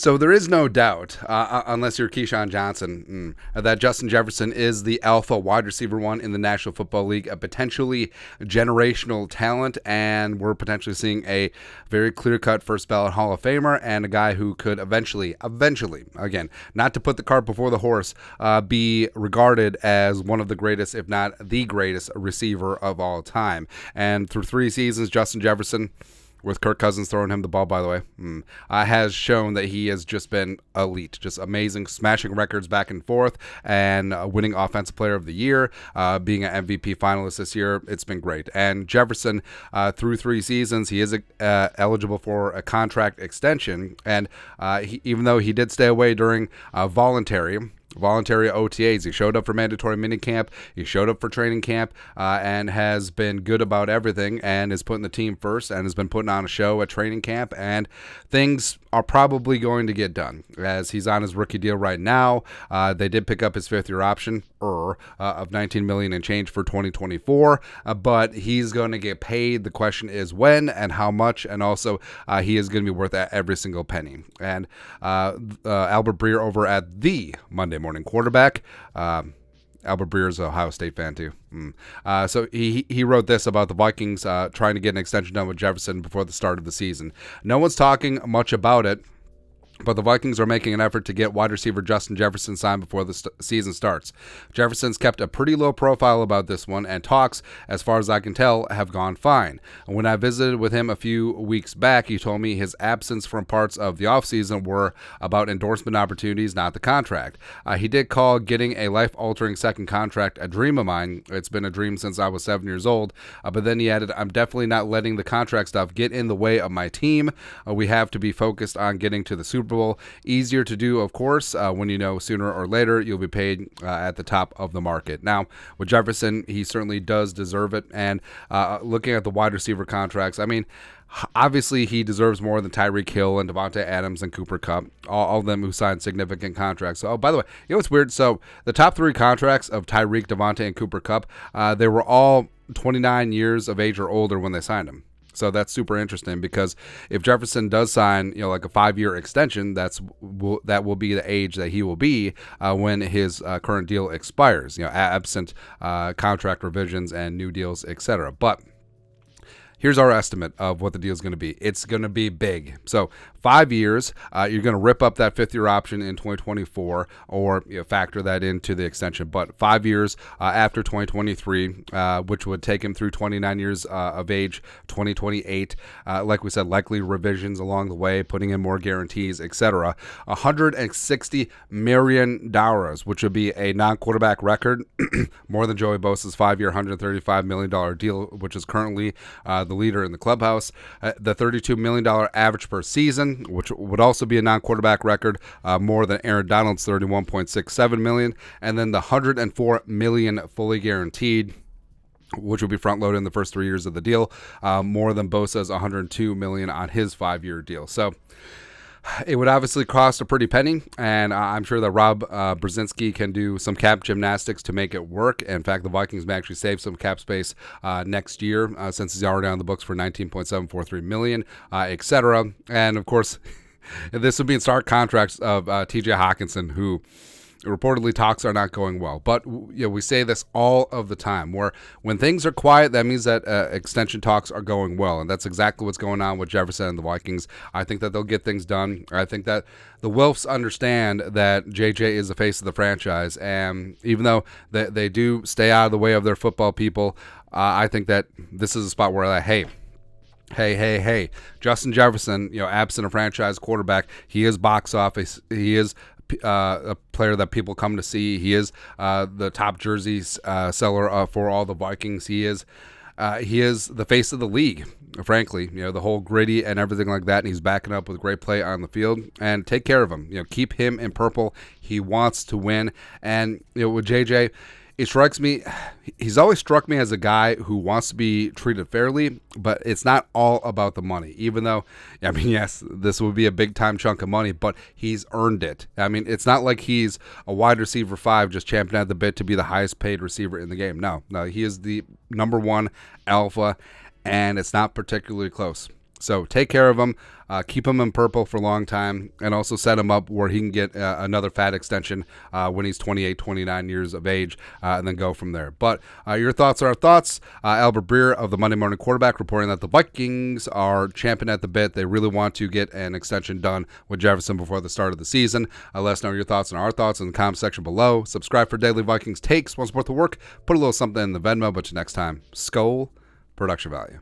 So there is no doubt, unless you're Keyshawn Johnson, that Justin Jefferson is the alpha wide receiver one in the National Football League, a potentially generational talent, and we're potentially seeing a very clear-cut first ballot Hall of Famer and a guy who could eventually, again, not to put the cart before the horse, be regarded as one of the greatest, if not the greatest, receiver of all time. And through 3 seasons, Justin Jefferson, with Kirk Cousins throwing him the ball, by the way, has shown that he has just been elite, just amazing, smashing records back and forth, and winning Offensive Player of the Year, being an MVP finalist this year. It's been great. And Jefferson, through 3 seasons, he is eligible for a contract extension, and even though he did stay away during voluntary OTAs. He showed up for mandatory minicamp. He showed up for training camp and has been good about everything and is putting the team first and has been putting on a show at training camp. And things are probably going to get done as he's on his rookie deal right now. They did pick up his 5th-year option of $19 million and change for 2024, but he's going to get paid. The question is when and how much, and also he is going to be worth every single penny. And Albert Breer over at the Monday Morning Quarterback. Albert Breer is an Ohio State fan too. So he wrote this about the Vikings trying to get an extension done with Jefferson before the start of the season. No one's talking much about it, but the Vikings are making an effort to get wide receiver Justin Jefferson signed before the season starts. Jefferson's kept a pretty low profile about this one, and talks, as far as I can tell, have gone fine. When I visited with him a few weeks back, he told me his absence from parts of the offseason were about endorsement opportunities, not the contract. He did call getting a life-altering second contract a dream of mine. It's been a dream since I was 7 years old. But then he added, I'm definitely not letting the contract stuff get in the way of my team. We have to be focused on getting to the Super Bowl. Easier to do, of course, when you know sooner or later you'll be paid at the top of the market. Now, with Jefferson, he certainly does deserve it. And looking at the wide receiver contracts, I mean, obviously he deserves more than Tyreek Hill and Devontae Adams and Cooper Kupp, all of them who signed significant contracts. Oh, by the way, you know what's weird? So the top 3 contracts of Tyreek, Devontae, and Cooper Kupp, they were all 29 years of age or older when they signed them. So that's super interesting because if Jefferson does sign, like a 5-year extension, that will be the age that he will be when his current deal expires, absent contract revisions and new deals, etc. But here's our estimate of what the deal is going to be. It's going to be big. So 5 years, you're going to rip up that 5th-year option in 2024 or factor that into the extension. But 5 years after 2023, which would take him through 29 years of age, 2028. Like we said, likely revisions along the way, putting in more guarantees, etc. $160 million, which would be a non-quarterback record, more than Joey Bosa's 5-year, $135 million deal, which is currently the leader in the clubhouse. The $32 million average per season, which would also be a non-quarterback record, more than Aaron Donald's $31.67 million, and then the $104 million fully guaranteed, which would be front-loaded in the first 3 years of the deal, more than Bosa's $102 million on his 5-year deal. So it would obviously cost a pretty penny, and I'm sure that Rob Brzezinski can do some cap gymnastics to make it work. In fact, the Vikings may actually save some cap space next year since he's already on the books for $19.743 million, etc. And, of course, this would be in stark contrast of T.J. Hawkinson, who reportedly talks are not going well. But we say this all of the time, where when things are quiet, that means that extension talks are going well. And that's exactly what's going on with Jefferson and the Vikings. I think that they'll get things done. I think that the Wilfs understand that JJ is the face of the franchise. And even though they do stay out of the way of their football people, I think that this is a spot where, hey, Justin Jefferson, absent a franchise quarterback, he is box office. He is a player that people come to see. He is the top jerseys seller for all the Vikings. He is the face of the league, frankly. The whole gritty and everything like that, and he's backing up with great play on the field. And take care of him. Keep him in purple. He wants to win. And with JJ, it strikes me, he's always struck me as a guy who wants to be treated fairly, but it's not all about the money. Even though, yes, this would be a big-time chunk of money, but he's earned it. It's not like he's a wide receiver 5 just champing at the bit to be the highest-paid receiver in the game. No, he is the number 1 alpha, and it's not particularly close. So take care of him, keep him in purple for a long time, and also set him up where he can get another fat extension when he's 28, 29 years of age, and then go from there. But your thoughts are our thoughts. Albert Breer of the Monday Morning Quarterback reporting that the Vikings are champing at the bit. They really want to get an extension done with Jefferson before the start of the season. Let us know your thoughts and our thoughts in the comment section below. Subscribe for daily Vikings takes. Want to support the work? Put a little something in the Venmo. But till next time, Skol, production value.